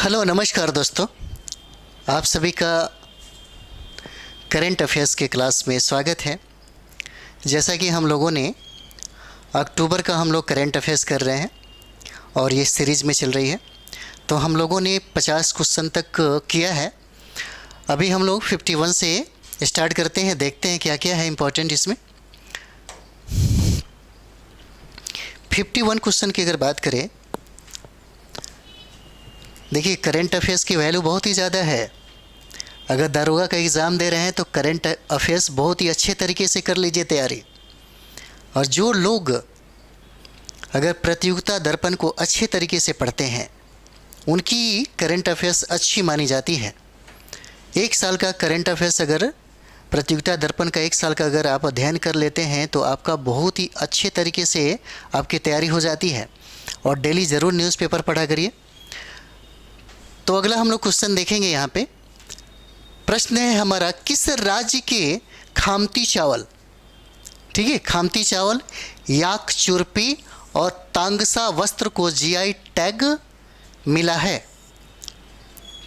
Hello नमस्कार दोस्तों, आप सभी का करेंट अफेयर्स के क्लास में स्वागत है। जैसा कि हम लोगों ने अक्टूबर का हम लोग करेंट अफेयर्स कर रहे हैं और ये सीरीज़ में चल रही है, तो हम लोगों ने 50 क्वेश्चन तक किया है। अभी हम लोग 51 से स्टार्ट करते हैं, देखते हैं क्या क्या है इम्पोर्टेंट इसमें। 51 क्वेश्चन की अगर बात करें, देखिए करेंट अफेयर्स की वैल्यू बहुत ही ज़्यादा है। अगर दारोगा का एग्ज़ाम दे रहे हैं तो करेंट अफेयर्स बहुत ही अच्छे तरीके से कर लीजिए तैयारी। और जो लोग अगर प्रतियोगिता दर्पण को अच्छे तरीके से पढ़ते हैं, उनकी करेंट अफेयर्स अच्छी मानी जाती है। एक साल का करेंट अफेयर्स अगर प्रतियोगिता दर्पण का 1 साल का अगर आप अध्ययन कर लेते हैं तो आपका बहुत ही अच्छे तरीके से आपकी तैयारी हो जाती है। और डेली ज़रूर न्यूज़पेपर पढ़ा करिए। तो अगला हम लोग क्वेश्चन देखेंगे। यहाँ पे प्रश्न है हमारा, किस राज्य के खामती चावल, ठीक है, खामती चावल, याक चुरपी और तांगसा वस्त्र को जीआई टैग मिला है।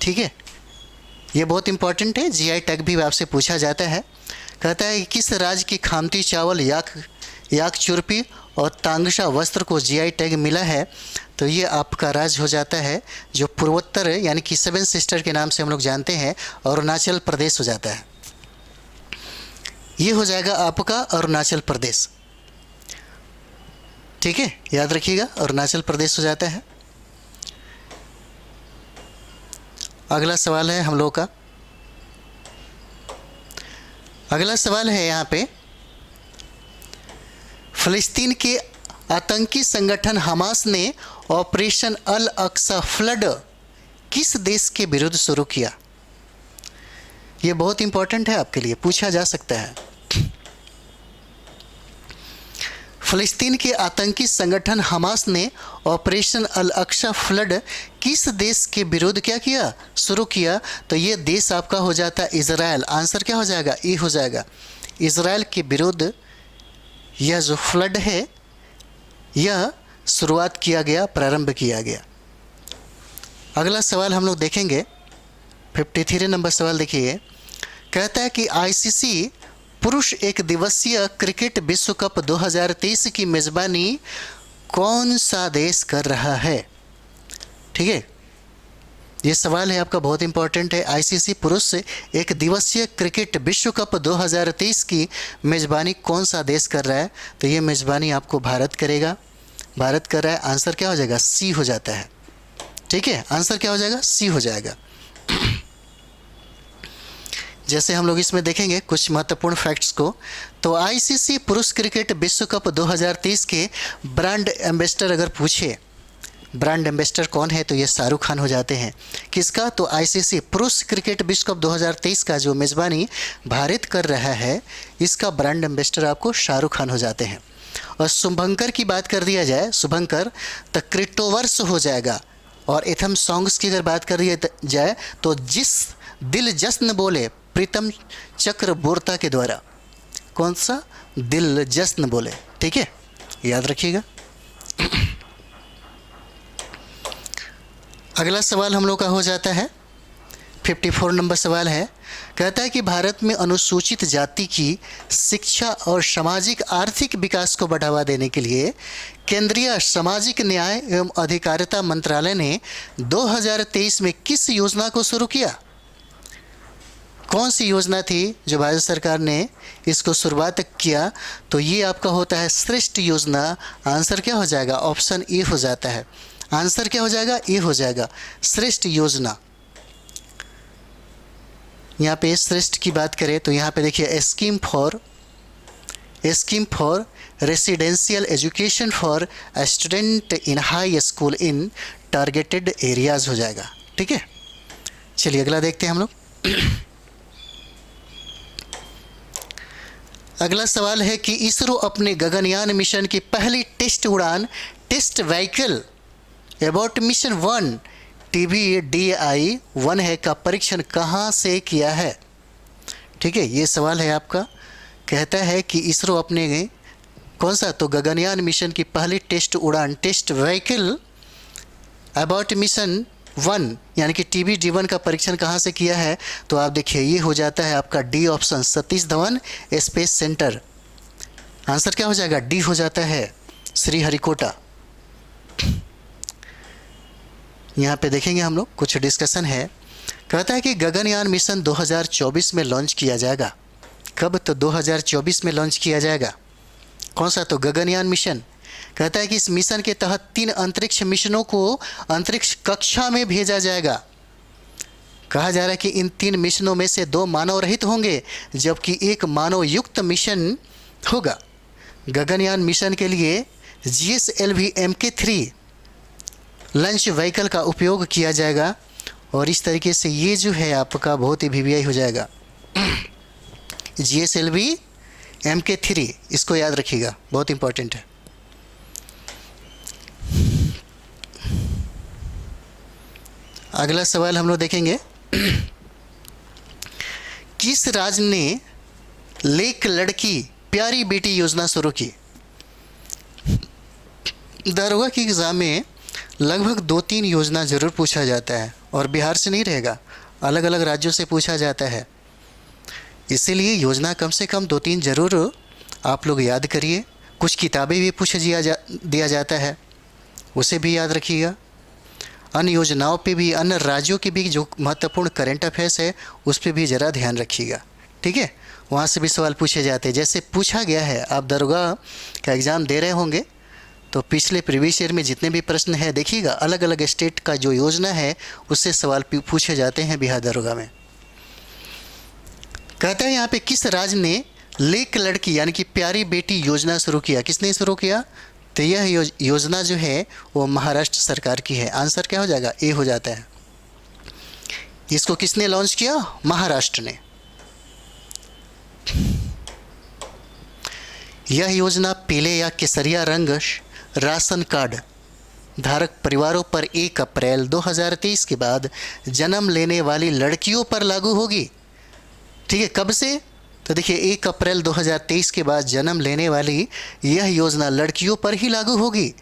ठीक है, ये बहुत इंपॉर्टेंट है, जीआई टैग भी आपसे पूछा जाता है। कहता है किस राज्य की खामती चावल, याक चुरपी और तांगसा वस्त्र को जीआई टैग मिला है। तो ये आपका राज्य हो जाता है जो पूर्वोत्तर यानी कि 7 सिस्टर के नाम से हम लोग जानते हैं, अरुणाचल प्रदेश हो जाता है। ये हो जाएगा आपका अरुणाचल प्रदेश। ठीक है, याद रखिएगा, अरुणाचल प्रदेश हो जाता है। अगला सवाल है हम लोग का, अगला सवाल है यहाँ पे, फ़लस्तीन के आतंकी संगठन हमास ने ऑपरेशन अल अक्सा फ्लड किस देश के विरुद्ध शुरू किया। ये बहुत इंपॉर्टेंट है, आपके लिए पूछा जा सकता है। फ़लस्तीन के आतंकी संगठन हमास ने ऑपरेशन अल अक्सा फ्लड किस देश के विरुद्ध क्या किया, शुरू किया। तो ये देश आपका हो जाता है इज़राइल। आंसर क्या हो जाएगा, ई हो जाएगा। इज़राइल के विरुद्ध यह जो फ्लड है यह शुरुआत किया गया, प्रारंभ किया गया। अगला सवाल हम लोग देखेंगे, 53 नंबर सवाल देखिए। कहता है कि आईसीसी पुरुष एक दिवसीय क्रिकेट विश्व कप 2023 की मेज़बानी कौन सा देश कर रहा है। ठीक है, ये सवाल है आपका, बहुत इंपॉर्टेंट है। आईसीसी पुरुष एक दिवसीय क्रिकेट विश्व कप 2023 की मेज़बानी कौन सा देश कर रहा है। तो ये मेज़बानी आपको भारत करेगा, भारत कर रहा है। आंसर क्या हो जाएगा, सी हो जाता है। ठीक है, आंसर क्या हो जाएगा, सी हो जाएगा। जैसे हम लोग इसमें देखेंगे कुछ महत्वपूर्ण फैक्ट्स को, तो आईसीसी पुरुष क्रिकेट विश्व कप 2023 के ब्रांड एम्बेसडर अगर पूछे, ब्रांड एम्बेसडर कौन है, तो ये शाहरुख खान हो जाते हैं। किसका, तो आईसीसी पुरुष क्रिकेट विश्व कप 2023 का जो मेज़बानी भारत कर रहा है, इसका ब्रांड एम्बेसडर आपको शाहरुख खान हो जाते हैं। और शुभंकर की बात कर दिया जाए, शुभंकर तो क्रिप्टोवर्स हो जाएगा। और एथम सॉन्ग्स की अगर बात कर दिया जाए तो जिस दिल जश्न बोले प्रीतम चक्रबोर्ता के द्वारा, कौन सा, दिल जश्न बोले। ठीक है, याद रखिएगा। अगला सवाल हम लोग का हो जाता है 54 नंबर सवाल है। कहता है कि भारत में अनुसूचित जाति की शिक्षा और सामाजिक आर्थिक विकास को बढ़ावा देने के लिए केंद्रीय सामाजिक न्याय एवं अधिकारिता मंत्रालय ने 2023 में किस योजना को शुरू किया। कौन सी योजना थी जो भारत सरकार ने इसको शुरुआत किया। तो ये आपका होता है श्रेष्ठ योजना। आंसर क्या हो जाएगा, ऑप्शन ए हो जाता है। आंसर क्या हो जाएगा, ए हो जाएगा, श्रेष्ठ योजना। यहाँ पे श्रेष्ठ की बात करें तो यहाँ पे देखिए scheme for residential education for student in high school in targeted areas हो जाएगा। ठीक है, चलिए अगला देखते हैं हम लोग। अगला सवाल है कि इसरो अपने गगनयान मिशन की पहली टेस्ट उड़ान, test vehicle abort mission 1 TBDI-1 है का परीक्षण कहाँ से किया है। ठीक है, ये सवाल है आपका। कहता है कि इसरो अपने कौन सा, तो गगनयान मिशन की पहली टेस्ट उड़ान, test vehicle abort mission one यानी कि टीबी D1 का परीक्षण कहाँ से किया है? तो आप देखिए ये हो जाता है आपका D option, Satish Dhawan space centre. Answer क्या हो जाएगा? डी हो जाता है, श्रीहरिकोटा। यहाँ पे देखेंगे हम लोग कुछ डिस्कशन है। कहता है कि गगनयान मिशन 2024 में लॉन्च किया जाएगा। कब? तो 2024 में लॉन्च किया जाएगा। कौन सा? तो गगनयान मिशन। कहता है कि इस मिशन के तहत 3 अंतरिक्ष मिशनों को अंतरिक्ष कक्षा में भेजा जाएगा। कहा जा रहा है कि इन 3 मिशनों में से 2 मानव रहित होंगे जबकि 1 मानव युक्त मिशन होगा। गगनयान मिशन के लिए GSLV Mk3 लंच व्हीकल का उपयोग किया जाएगा और इस तरीके से ये जो है आपका बहुत ही VVI हो जाएगा। GSLV Mk3, इसको याद रखिएगा, बहुत इंपॉर्टेंट है। अगला सवाल हम लोग देखेंगे, किस राज्य ने लेक लड़की प्यारी बेटी योजना शुरू की? दारोगा की एग्ज़ाम में लगभग 2-3 योजना ज़रूर पूछा जाता है और बिहार से नहीं रहेगा, अलग अलग राज्यों से पूछा जाता है। इसीलिए योजना कम से कम 2-3 ज़रूर आप लोग याद करिए। कुछ किताबें भी पूछ दिया जाता है, उसे भी याद रखिएगा। अन्य योजनाओं पे भी, अन्य राज्यों के भी जो महत्वपूर्ण करंट अफेयर्स है उस पर भी ज़रा ध्यान रखिएगा, ठीक है? वहाँ से भी सवाल पूछे जाते हैं। जैसे पूछा गया है, आप दरोगा का एग्ज़ाम दे रहे होंगे तो पिछले प्रीवियस ईयर में जितने भी प्रश्न है देखिएगा, अलग अलग स्टेट का जो योजना है उससे सवाल पूछे जाते हैं बिहार दरोगा में। कहता है यहाँ पे किस राज्य ने लेक लड़की यानी कि प्यारी बेटी योजना शुरू किया? किसने शुरू किया? तो यह योजना जो है वो महाराष्ट्र सरकार की है। आंसर क्या हो जाएगा? ए हो जाता है। इसको किसने लॉन्च किया? महाराष्ट्र ने। यह योजना पीले या केसरिया रंग राशन कार्ड धारक परिवारों पर 1 अप्रैल 2023 के बाद जन्म लेने वाली लड़कियों पर लागू होगी। ठीक है, कब से? तो देखिए 1 अप्रैल 2023 के बाद जन्म लेने वाली यह योजना लड़कियों पर ही लागू होगी।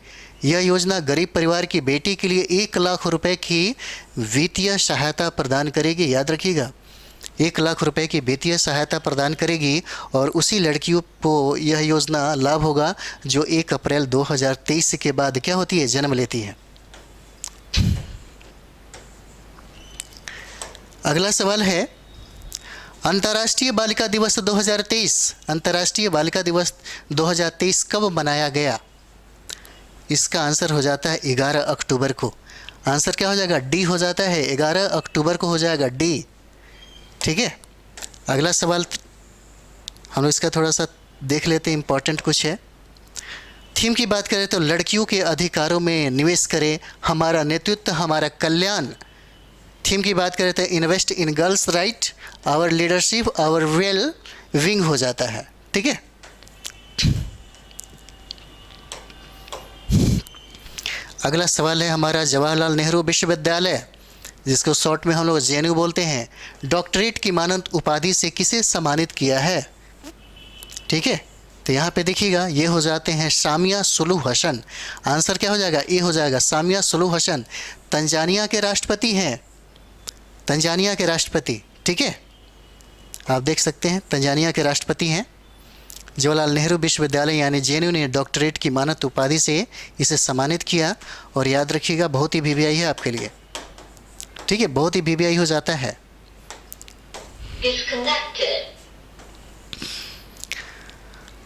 यह योजना गरीब परिवार की बेटी के लिए 1 लाख रुपए की वित्तीय सहायता प्रदान करेगी। याद रखिएगा, 1 लाख रुपए की वित्तीय सहायता प्रदान करेगी और उसी लड़कियों को यह योजना लाभ होगा जो 1 अप्रैल 2023 के बाद क्या होती है? जन्म लेती है। अगला सवाल है, अंतर्राष्ट्रीय बालिका दिवस 2023, अंतर्राष्ट्रीय बालिका दिवस 2023 कब मनाया गया? इसका आंसर हो जाता है 11 अक्टूबर को। आंसर क्या हो जाएगा? डी हो जाता है, 11 अक्टूबर को हो जाएगा, डी। ठीक है, अगला सवाल हम लोग इसका थोड़ा सा देख लेते हैं, इंपॉर्टेंट कुछ है। थीम की बात करें तो लड़कियों के अधिकारों में निवेश करें, हमारा नेतृत्व हमारा कल्याण। थीम की बात करें तो invest in girls right, our leadership, our well wing हो जाता है। ठीक है, अगला सवाल है हमारा, जवाहरलाल नेहरू विश्वविद्यालय जिसको शॉर्ट में हम लोग JNU बोलते हैं, डॉक्टरेट की मानद उपाधि से किसे सम्मानित किया है? ठीक है, तो यहाँ पे देखिएगा ये हो जाते हैं सामिया सुलूह हसन। आंसर क्या हो जाएगा? ए हो जाएगा, सामिया सुलूह हसन। तंजानिया के राष्ट्रपति हैं, तंजानिया के राष्ट्रपति। ठीक है, आप देख सकते हैं तंजानिया के राष्ट्रपति हैं। जवाहरलाल नेहरू विश्वविद्यालय यानी JNU ने डॉक्टरेट की मानद उपाधि से इसे सम्मानित किया और याद रखिएगा बहुत ही VVI है आपके लिए। ठीक है, बहुत ही VVI हो जाता है।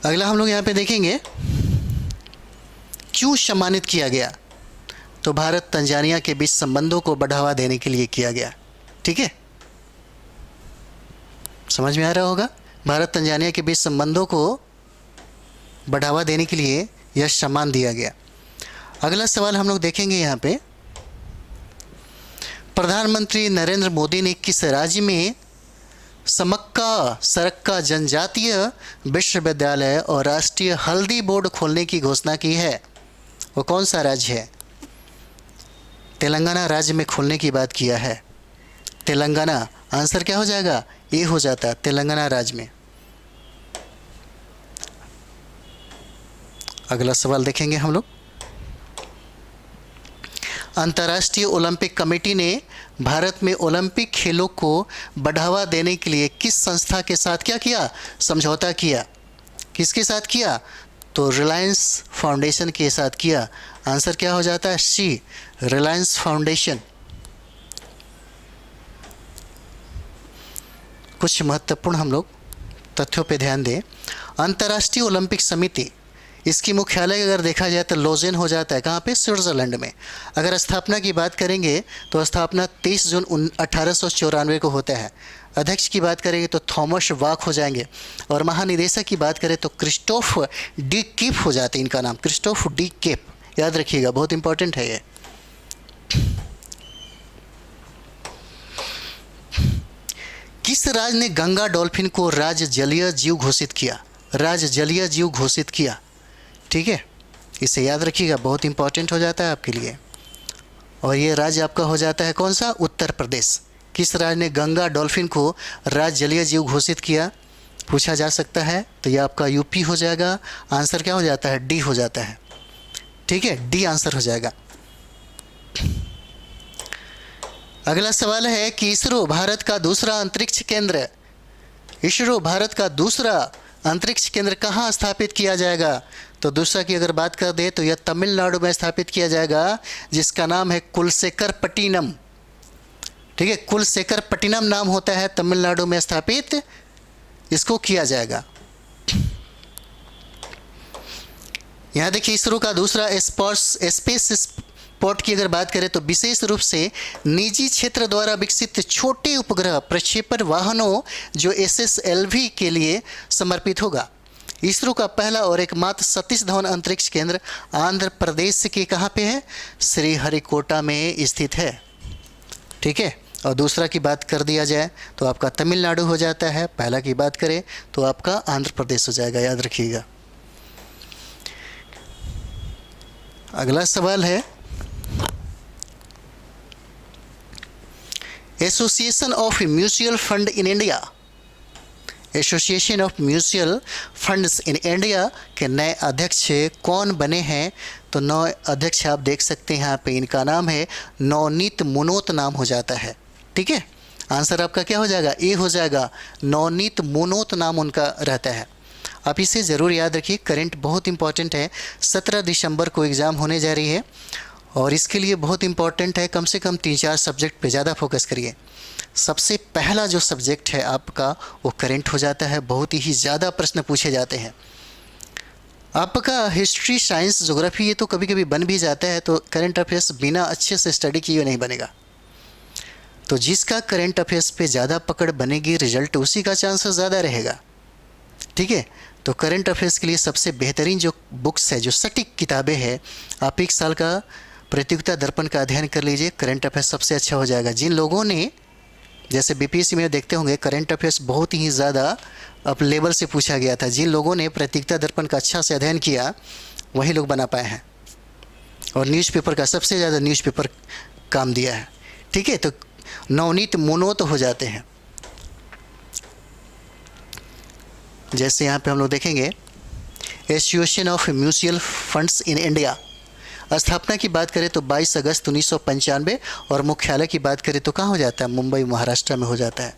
अगला हम लोग यहाँ पे देखेंगे क्यों सम्मानित किया गया? तो भारत तंजानिया के बीच संबंधों को बढ़ावा देने के लिए किया गया। ठीक है, समझ में आ रहा होगा, भारत तंजानिया के बीच संबंधों को बढ़ावा देने के लिए यह सम्मान दिया गया। अगला सवाल हम लोग देखेंगे यहाँ पे, प्रधानमंत्री नरेंद्र मोदी ने किस राज्य में समक्का सरक्का जनजातीय विश्वविद्यालय और राष्ट्रीय हल्दी बोर्ड खोलने की घोषणा की है? वो कौन सा राज्य है? तेलंगाना राज्य में खोलने की बात किया है, तेलंगाना। आंसर क्या हो जाएगा? ए हो जाता है, तेलंगाना राज्य में। अगला सवाल देखेंगे हम लोग, अंतर्राष्ट्रीय ओलंपिक कमेटी ने भारत में ओलंपिक खेलों को बढ़ावा देने के लिए किस संस्था के साथ क्या किया, समझौता किया? किसके साथ किया? तो रिलायंस फाउंडेशन के साथ किया। आंसर क्या हो जाता है? सी, रिलायंस फाउंडेशन। कुछ महत्वपूर्ण हम लोग तथ्यों पे ध्यान दें। अंतर्राष्ट्रीय ओलंपिक समिति, इसकी मुख्यालय अगर देखा जाए तो लॉजेन हो जाता है। कहाँ पे? स्विट्ज़रलैंड में। अगर स्थापना की बात करेंगे तो स्थापना 23 जून 1894 को होता है। अध्यक्ष की बात करेंगे तो थॉमस वाक हो जाएंगे, और महानिदेशक की बात करें तो क्रिस्टोफ डी केप हो जाते हैं। इनका नाम क्रिस्टोफ डी केप, याद रखिएगा, बहुत इंपॉर्टेंट है ये। किस राज्य ने गंगा डॉल्फिन को राज्य जलीय जीव घोषित किया? राज्य जलीय जीव घोषित किया, ठीक है, इसे याद रखिएगा, बहुत इंपॉर्टेंट हो जाता है आपके लिए। और ये राज्य आपका हो जाता है कौन सा? उत्तर प्रदेश। किस राज्य ने गंगा डॉल्फिन को राज्य जलीय जीव घोषित किया, पूछा जा सकता है, तो ये आपका यूपी हो जाएगा। आंसर क्या हो जाता है? डी हो जाता है, ठीक है, डी आंसर हो जाएगा। अगला सवाल है कि इसरो भारत का दूसरा अंतरिक्ष केंद्र, इसरो भारत का दूसरा अंतरिक्ष केंद्र कहाँ स्थापित किया जाएगा? तो दूसरा की अगर बात कर दे तो यह तमिलनाडु में स्थापित किया जाएगा, जिसका नाम है कुलशेखरपट्टिनम, ठीक है, कुलशेखरपट्टिनम नाम होता है, तमिलनाडु में स्थापित इसको किया जाएगा। यहाँ देखिए, इसरो का दूसरा स्पेस पोर्ट की अगर बात करें तो विशेष रूप से निजी क्षेत्र द्वारा विकसित छोटे उपग्रह प्रक्षेपण वाहनों जो SSLV के लिए समर्पित होगा। इसरो का पहला और एकमात्र सतीश धवन अंतरिक्ष केंद्र आंध्र प्रदेश के कहाँ पे है? श्रीहरिकोटा में स्थित है, ठीक है। और दूसरा की बात कर दिया जाए तो आपका तमिलनाडु हो जाता है, पहला की बात करें तो आपका आंध्र प्रदेश हो जाएगा, याद रखिएगा। अगला सवाल है, association of mutual fund in India, association of mutual funds in India के नए अध्यक्ष कौन बने हैं? तो नए अध्यक्ष आप देख सकते हैं यहाँ पे, इनका नाम है नवनीत मुनोत नाम हो जाता है, ठीक है। आंसर आपका क्या हो जाएगा? ए हो जाएगा, नवनीत मुनोत नाम उनका रहता है। आप इसे ज़रूर याद रखिए, करंट बहुत इंपॉर्टेंट है। 17 दिसंबर को एग्ज़ाम होने जा रही है और इसके लिए बहुत इंपॉर्टेंट है, कम से कम 3-4 सब्जेक्ट पे ज़्यादा फोकस करिए। सबसे पहला जो सब्जेक्ट है आपका वो करंट हो जाता है, बहुत ही ज़्यादा प्रश्न पूछे जाते हैं। आपका हिस्ट्री, साइंस, ज्योग्राफी ये तो कभी कभी बन भी जाता है, तो करंट अफेयर्स बिना अच्छे से स्टडी किए नहीं बनेगा। तो जिसका करंट अफेयर्स पे ज़्यादा पकड़ बनेगी, रिजल्ट उसी का चांसेस ज़्यादा रहेगा, ठीक है। तो करंट अफेयर्स के लिए सबसे बेहतरीन जो बुक्स है, जो सटीक किताबें हैं, आप एक साल का प्रतियोगिता दर्पण का अध्ययन कर लीजिए, करंट अफेयर्स सबसे अच्छा हो जाएगा। जिन लोगों ने, जैसे BPSC में देखते होंगे, करंट अफेयर्स बहुत ही ज़्यादा अप लेवल से पूछा गया था, जिन लोगों ने प्रतियोगिता दर्पण का अच्छा से अध्ययन किया वही लोग बना पाए हैं, और न्यूज़पेपर का सबसे ज़्यादा न्यूज़पेपर काम दिया है, ठीक है। तो नवनीत मुनोत हो जाते हैं। जैसे यहाँ पे हम लोग देखेंगे, association of mutual funds in India, स्थापना की बात करें तो 22 अगस्त 1995, और मुख्यालय की बात करें तो कहाँ हो जाता है? मुंबई, महाराष्ट्र में हो जाता है,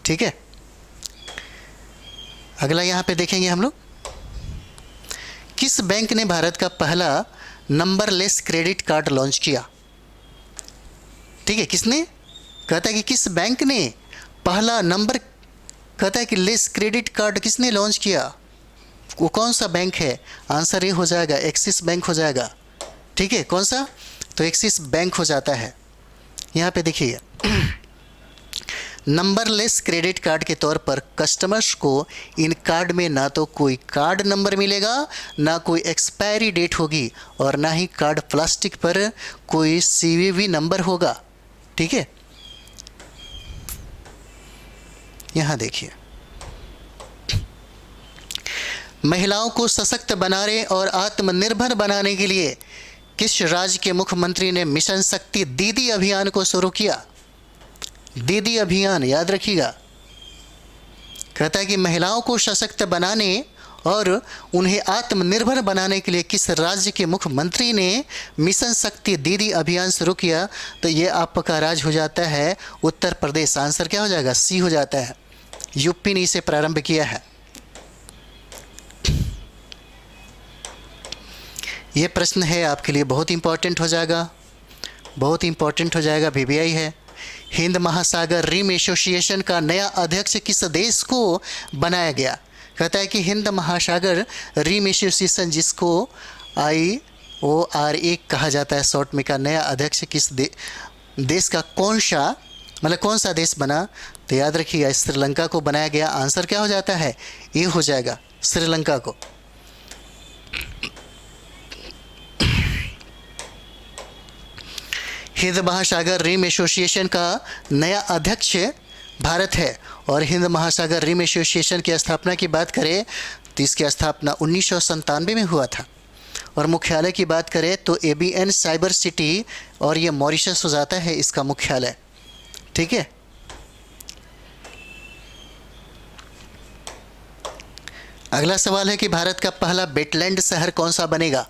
ठीक है। अगला यहाँ पे देखेंगे हम लोग, किस बैंक ने भारत का पहला नंबरलेस क्रेडिट कार्ड लॉन्च किया? ठीक है, किसने? कहता है कि किस बैंक ने पहला नंबर, कहता है कि लेस क्रेडिट कार्ड किसने लॉन्च किया, वो कौन सा बैंक है? आंसर ये हो जाएगा, एक्सिस बैंक हो जाएगा, ठीक है। कौन सा? तो एक्सिस बैंक हो जाता है। यहाँ पे देखिए, नंबरलेस क्रेडिट कार्ड के तौर पर कस्टमर्स को इन कार्ड में ना तो कोई कार्ड नंबर मिलेगा, ना कोई एक्सपायरी डेट होगी, और ना ही कार्ड प्लास्टिक पर कोई CVV नंबर होगा, ठीक है। यहाँ देखिए, महिलाओं को सशक्त बनाने और आत्मनिर्भर बनाने के लिए किस राज्य के मुख्यमंत्री ने मिशन शक्ति दीदी अभियान को शुरू किया? दीदी अभियान याद रखिएगा, कहता है कि महिलाओं को सशक्त बनाने और उन्हें आत्मनिर्भर बनाने के लिए किस राज्य के मुख्यमंत्री ने मिशन शक्ति दीदी अभियान शुरू किया? तो ये आपका राज्य हो जाता है उत्तर प्रदेश। आंसर क्या हो जाएगा? सी हो जाता है। यूपी ने इसे प्रारंभ किया है। ये प्रश्न है आपके लिए बहुत इंपॉर्टेंट हो जाएगा, बहुत इंपॉर्टेंट हो जाएगा। VBI है। हिंद महासागर रिम एसोसिएशन का नया अध्यक्ष किस देश को बनाया गया? कहता है कि हिंद महासागर रिम एसोसिएशन, जिसको IORA कहा जाता है शॉर्ट में, का नया अध्यक्ष किस देश का कौन सा देश बना? तो याद रखिएगा श्रीलंका को बनाया गया। आंसर क्या हो जाता है? ये हो जाएगा श्रीलंका को। हिंद महासागर रिम एसोसिएशन का नया अध्यक्ष भारत है। और हिंद महासागर रिम एसोसिएशन की स्थापना की बात करें तो इसकी स्थापना 1997 में हुआ था। और मुख्यालय की बात करें तो ABN साइबर सिटी, और ये मॉरिशस हो जाता है इसका मुख्यालय। ठीक है। अगला सवाल है कि भारत का पहला वेटलैंड शहर कौन सा बनेगा?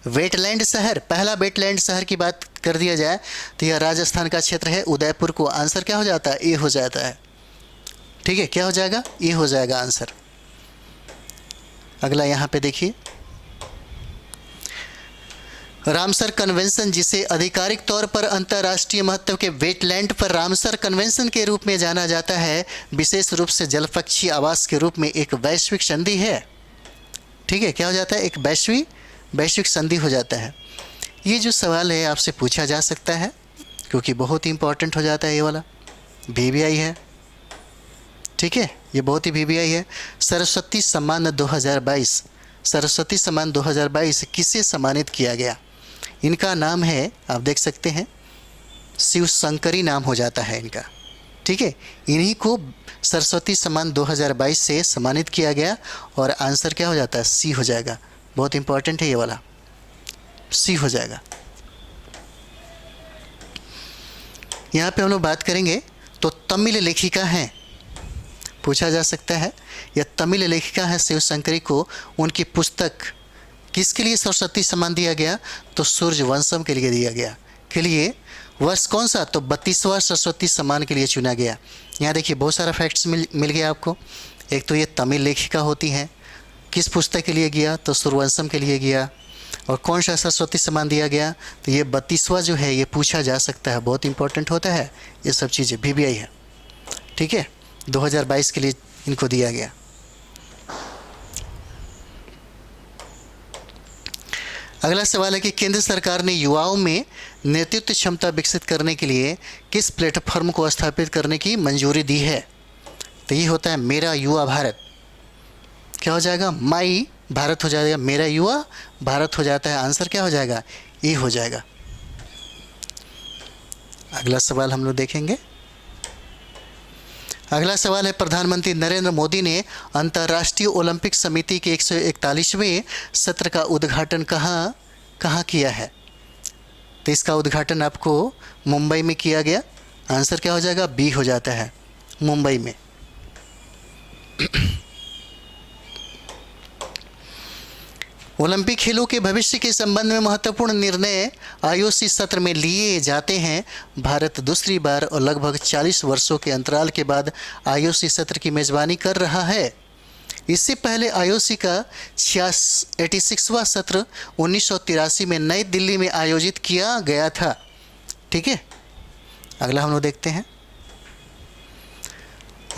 वेटलैंड शहर, पहला वेटलैंड शहर की बात कर दिया जाए तो यह राजस्थान का क्षेत्र है, उदयपुर को। आंसर क्या हो जाता है? ए हो जाता है। ठीक है, क्या हो जाएगा? ए हो जाएगा आंसर। अगला यहाँ पे देखिए, रामसर कन्वेंशन, जिसे आधिकारिक तौर पर अंतर्राष्ट्रीय महत्व के वेटलैंड पर रामसर कन्वेंशन के रूप में जाना जाता है, विशेष रूप से जलपक्षी आवास के रूप में एक वैश्विक संधि है। ठीक है, क्या हो जाता है? एक वैश्विक संधि हो जाता है। ये जो सवाल है आपसे पूछा जा सकता है क्योंकि बहुत ही इंपॉर्टेंट हो जाता है। ये वाला VBI है। ठीक है, ये बहुत ही VBI है। सरस्वती सम्मान 2022, सरस्वती सम्मान 2022 किसे सम्मानित किया गया? इनका नाम है, आप देख सकते हैं, शिव शंकरी नाम हो जाता है इनका। ठीक है, इन्हीं को सरस्वती सम्मान 2022 से सम्मानित किया गया। और आंसर क्या हो जाता है? सी हो जाएगा। बहुत इंपॉर्टेंट है ये वाला, सी हो जाएगा। यहाँ पे हम लोग बात करेंगे तो तमिल लेखिका हैं, पूछा जा सकता है। यह तमिल लेखिका है शिव शंकरी को उनकी पुस्तक किसके लिए सरस्वती सम्मान दिया गया? तो सूर्यवंशम के लिए दिया गया। के लिए वर्ष कौन सा? तो 32वां सरस्वती सम्मान के लिए चुना गया। यहाँ देखिए बहुत सारा फैक्ट्स मिल गया आपको। एक तो ये तमिल लेखिका होती हैं, किस पुस्तक के लिए गया? तो सूर्यवंशम के लिए गया। और कौन सा सरस्वती सम्मान दिया गया? तो ये 32वां जो है ये पूछा जा सकता है, बहुत इंपॉर्टेंट होता है ये सब चीज़ें। VBI है। ठीक है, 2022 के लिए इनको दिया गया। अगला सवाल है कि केंद्र सरकार ने युवाओं में नेतृत्व क्षमता विकसित करने के लिए किस प्लेटफॉर्म को स्थापित करने की मंजूरी दी है? तो ये होता है मेरा युवा भारत। क्या हो जाएगा? माई भारत हो जाएगा, मेरा युवा भारत हो जाता है। आंसर क्या हो जाएगा? ए हो जाएगा। अगला सवाल हम लोग देखेंगे। अगला सवाल है, प्रधानमंत्री नरेंद्र मोदी ने अंतर्राष्ट्रीय ओलंपिक समिति के 141वें सत्र का उद्घाटन कहाँ किया है? तो इसका उद्घाटन आपको मुंबई में किया गया। आंसर क्या हो जाएगा? बी हो जाता है, मुंबई में। ओलंपिक खेलों के भविष्य के संबंध में महत्वपूर्ण निर्णय IOC सत्र में लिए जाते हैं। भारत दूसरी बार और लगभग 40 वर्षों के अंतराल के बाद IOC सत्र की मेज़बानी कर रहा है। इससे पहले IOC का 86वां सत्र 1983 में नई दिल्ली में आयोजित किया गया था। ठीक है, अगला हम लोग देखते हैं।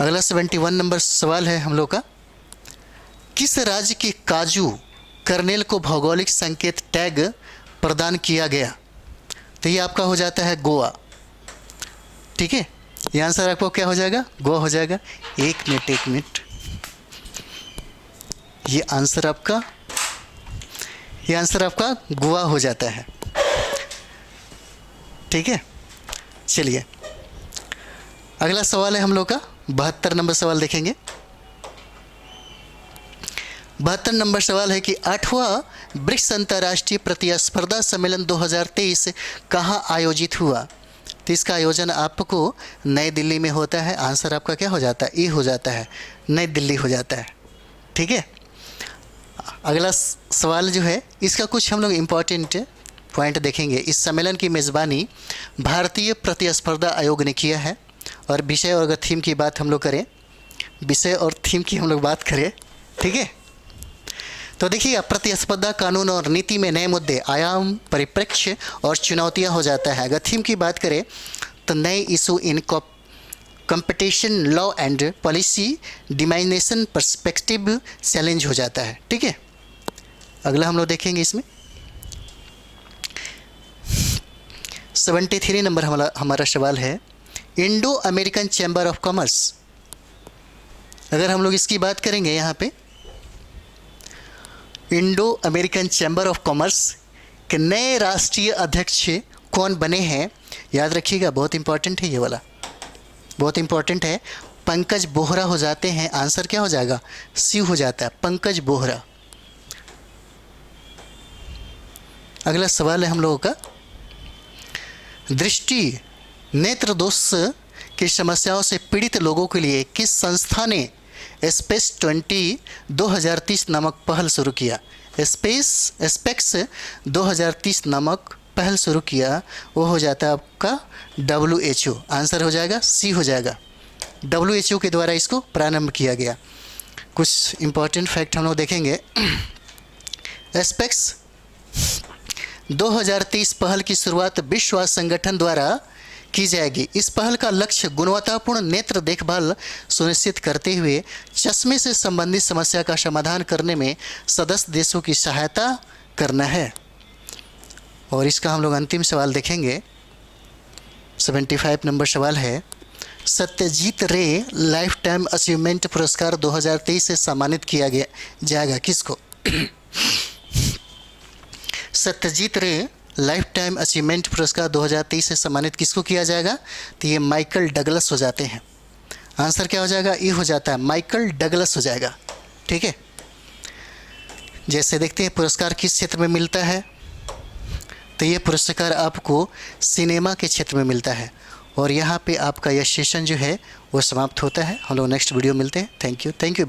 अगला 71 नंबर सवाल है हम लोग का, किस राज्य के काजू कर्नेल को भौगोलिक संकेत टैग प्रदान किया गया? तो ये आपका हो जाता है गोवा। ठीक है, ये आंसर आपको क्या हो जाएगा? गोवा हो जाएगा। एक मिनट, ये आंसर आपका गोवा हो जाता है। ठीक है, चलिए अगला सवाल है हम लोग का 72 नंबर सवाल देखेंगे। 72 नंबर सवाल है कि 8वां ब्रिक्स अंतर्राष्ट्रीय प्रतिस्पर्धा सम्मेलन 2023 कहाँ आयोजित हुआ? तो इसका आयोजन आपको नई दिल्ली में होता है। आंसर आपका क्या हो जाता है? ई हो जाता है, नई दिल्ली हो जाता है। ठीक है। अगला सवाल जो है इसका कुछ हम लोग इम्पोर्टेंट पॉइंट देखेंगे। इस सम्मेलन की मेज़बानी भारतीय प्रतिस्पर्धा आयोग ने किया है। और विषय और अगर थीम की बात हम लोग करें, विषय और थीम की हम लोग बात करें, ठीक है, तो देखिए प्रतिस्पर्धा कानून और नीति में नए मुद्दे, आयाम, परिप्रेक्ष्य और चुनौतियां हो जाता है। अगर थीम की बात करें तो नए issue in competition law and policy domination perspective challenge हो जाता है। ठीक है। अगला हम लोग देखेंगे इसमें 73 नंबर हमारा सवाल है, Indo American chamber of commerce. अगर हम लोग इसकी बात करेंगे यहाँ पे, Indo American chamber of commerce के नए राष्ट्रीय अध्यक्ष कौन बने हैं? याद रखिएगा, बहुत इंपॉर्टेंट है ये वाला, बहुत इंपॉर्टेंट है। पंकज बोहरा हो जाते हैं। आंसर क्या हो जाएगा? सी हो जाता है, पंकज बोहरा। अगला सवाल है हम लोगों का, दृष्टि नेत्र दोष की समस्याओं से पीड़ित लोगों के लिए किस संस्था ने स्पेस 2030 नामक पहल शुरू किया? स्पेक्स 2030 नामक पहल शुरू किया, वो हो जाता है आपका WHO। आंसर हो जाएगा सी हो जाएगा, WHO के द्वारा इसको प्रारंभ किया गया। कुछ इम्पोर्टेंट फैक्ट हम लोग देखेंगे। स्पेक्स 2030 पहल की शुरुआत विश्व स्वास्थ्य संगठन द्वारा की जाएगी। इस पहल का लक्ष्य गुणवत्तापूर्ण नेत्र देखभाल सुनिश्चित करते हुए चश्मे से संबंधित समस्या का समाधान करने में सदस्य देशों की सहायता करना है। और इसका हम लोग अंतिम सवाल देखेंगे। 75 नंबर सवाल है, सत्यजीत रे लाइफ टाइम अचीवमेंट पुरस्कार 2023 से सम्मानित किया जाएगा किसको? सत्यजीत रे लाइफ टाइम अचीवमेंट पुरस्कार 2023 से सम्मानित किसको किया जाएगा? तो ये माइकल डगलस हो जाते हैं। आंसर क्या हो जाएगा? ई हो जाता है, माइकल डगलस हो जाएगा। ठीक है। जैसे देखते हैं पुरस्कार किस क्षेत्र में मिलता है, तो ये पुरस्कार आपको सिनेमा के क्षेत्र में मिलता है। और यहाँ पे आपका यह सेशन जो है वो समाप्त होता है। हम लोग नेक्स्ट वीडियो मिलते हैं। Thank you.